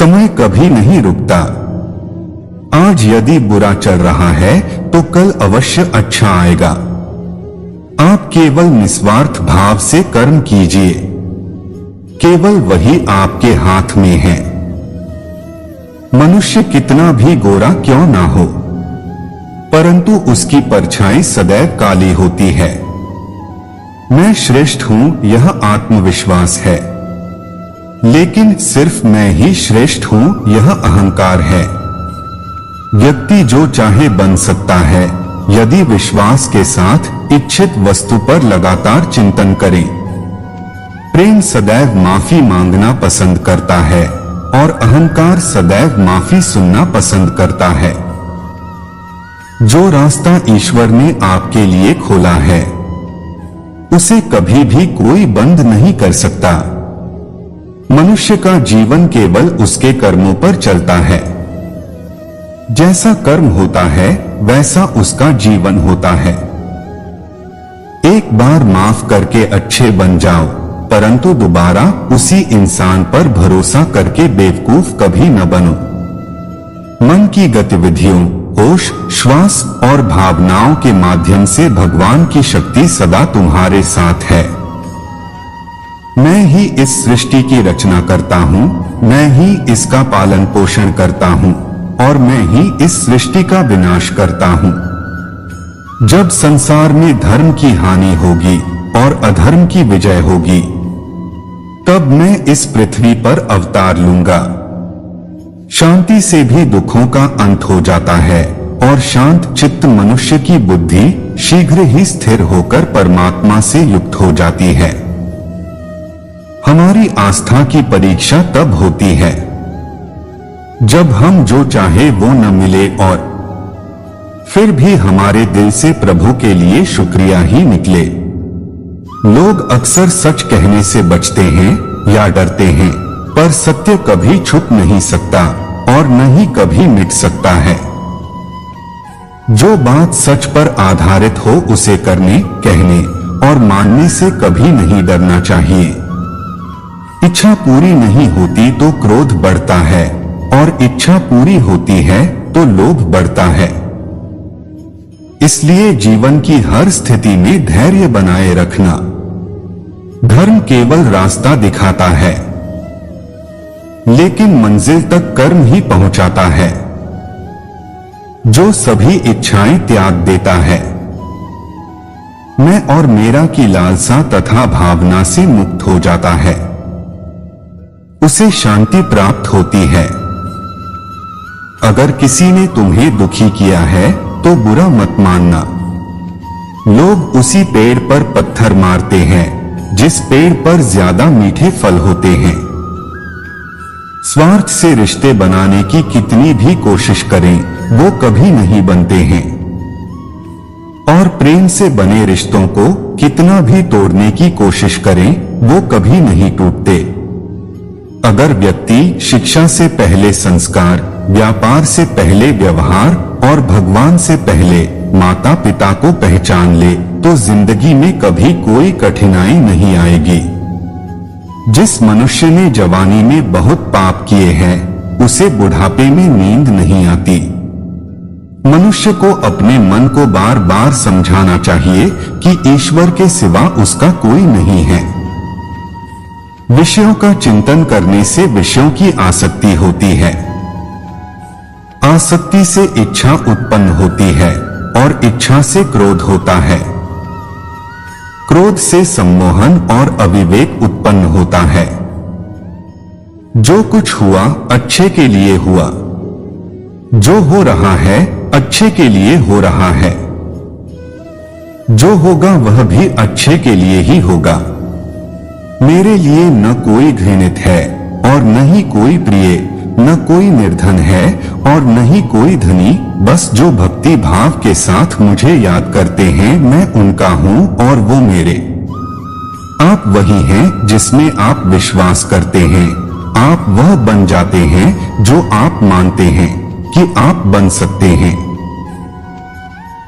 समय कभी नहीं रुकता। आज यदि बुरा चल रहा है तो कल अवश्य अच्छा आएगा। आप केवल निस्वार्थ भाव से कर्म कीजिए, केवल वही आपके हाथ में है। मनुष्य कितना भी गोरा क्यों ना हो, परंतु उसकी परछाई सदैव काली होती है। मैं श्रेष्ठ हूं यह आत्मविश्वास है, लेकिन सिर्फ मैं ही श्रेष्ठ हूं यह अहंकार है। व्यक्ति जो चाहे बन सकता है यदि विश्वास के साथ इच्छित वस्तु पर लगातार चिंतन करें। प्रेम सदैव माफी मांगना पसंद करता है और अहंकार सदैव माफी सुनना पसंद करता है। जो रास्ता ईश्वर ने आपके लिए खोला है उसे कभी भी कोई बंद नहीं कर सकता। मनुष्य का जीवन केवल उसके कर्मों पर चलता है। जैसा कर्म होता है वैसा उसका जीवन होता है। एक बार माफ करके अच्छे बन जाओ, परंतु दोबारा उसी इंसान पर भरोसा करके बेवकूफ कभी न बनो। मन की गतिविधियों, होश, श्वास और भावनाओं के माध्यम से भगवान की शक्ति सदा तुम्हारे साथ है। मैं ही इस सृष्टि की रचना करता हूँ, मैं ही इसका पालन पोषण करता हूँ और मैं ही इस सृष्टि का विनाश करता हूँ। जब संसार में धर्म की हानि होगी और अधर्म की विजय होगी, तब मैं इस पृथ्वी पर अवतार लूंगा। शांति से भी दुखों का अंत हो जाता है और शांत चित्त मनुष्य की बुद्धि शीघ्र ही स्थिर होकर परमात्मा से युक्त हो जाती है। हमारी आस्था की परीक्षा तब होती है जब हम जो चाहे वो न मिले और फिर भी हमारे दिल से प्रभु के लिए शुक्रिया ही निकले। लोग अक्सर सच कहने से बचते हैं या डरते हैं, पर सत्य कभी छुप नहीं सकता और न ही कभी मिट सकता है। जो बात सच पर आधारित हो उसे करने, कहने और मानने से कभी नहीं डरना चाहिए। इच्छा पूरी नहीं होती तो क्रोध बढ़ता है और इच्छा पूरी होती है तो लोभ बढ़ता है। इसलिए जीवन की हर स्थिति में धैर्य बनाए रखना। धर्म केवल रास्ता दिखाता है, लेकिन मंजिल तक कर्म ही पहुंचाता है। जो सभी इच्छाएं त्याग देता है, मैं और मेरा की लालसा तथा भावना से मुक्त हो जाता है, उसे शांति प्राप्त होती है। अगर किसी ने तुम्हें दुखी किया है तो बुरा मत मानना। लोग उसी पेड़ पर पत्थर मारते हैं जिस पेड़ पर ज्यादा मीठे फल होते हैं। स्वार्थ से रिश्ते बनाने की कितनी भी कोशिश करें वो कभी नहीं बनते हैं, और प्रेम से बने रिश्तों को कितना भी तोड़ने की कोशिश करें वो कभी नहीं टूटते। अगर व्यक्ति शिक्षा से पहले संस्कार, व्यापार से पहले व्यवहार और भगवान से पहले माता पिता को पहचान ले तो जिंदगी में कभी कोई कठिनाई नहीं आएगी। जिस मनुष्य ने जवानी में बहुत पाप किए हैं उसे बुढ़ापे में नींद नहीं आती। मनुष्य को अपने मन को बार बार समझाना चाहिए कि ईश्वर के सिवा उसका कोई नहीं है। विषयों का चिंतन करने से विषयों की आसक्ति होती है। आसक्ति से इच्छा उत्पन्न होती है और इच्छा से क्रोध होता है। क्रोध से सम्मोहन और अविवेक उत्पन्न होता है। जो कुछ हुआ अच्छे के लिए हुआ, जो हो रहा है अच्छे के लिए हो रहा है, जो होगा वह भी अच्छे के लिए ही होगा। मेरे लिए न कोई घृणित है और न ही कोई प्रिय, न कोई निर्धन है और न ही कोई धनी, बस जो भक्ति भाव के साथ मुझे याद करते हैं मैं उनका हूं और वो मेरे। आप वही हैं जिसमें आप विश्वास करते हैं। आप वह बन जाते हैं जो आप मानते हैं कि आप बन सकते हैं।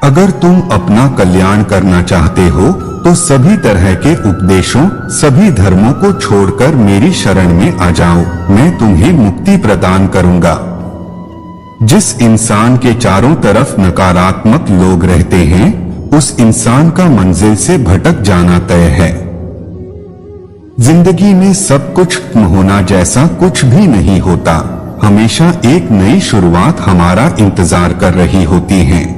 अगर तुम अपना कल्याण करना चाहते हो तो सभी तरह के उपदेशों, सभी धर्मों को छोड़कर मेरी शरण में आ जाओ, मैं तुम्हें मुक्ति प्रदान करूंगा। जिस इंसान के चारों तरफ नकारात्मक लोग रहते हैं, उस इंसान का मंजिल से भटक जाना तय है। जिंदगी में सब कुछ खत्म होना जैसा कुछ भी नहीं होता, हमेशा एक नई शुरुआत हमारा इंतजार कर रही होती है।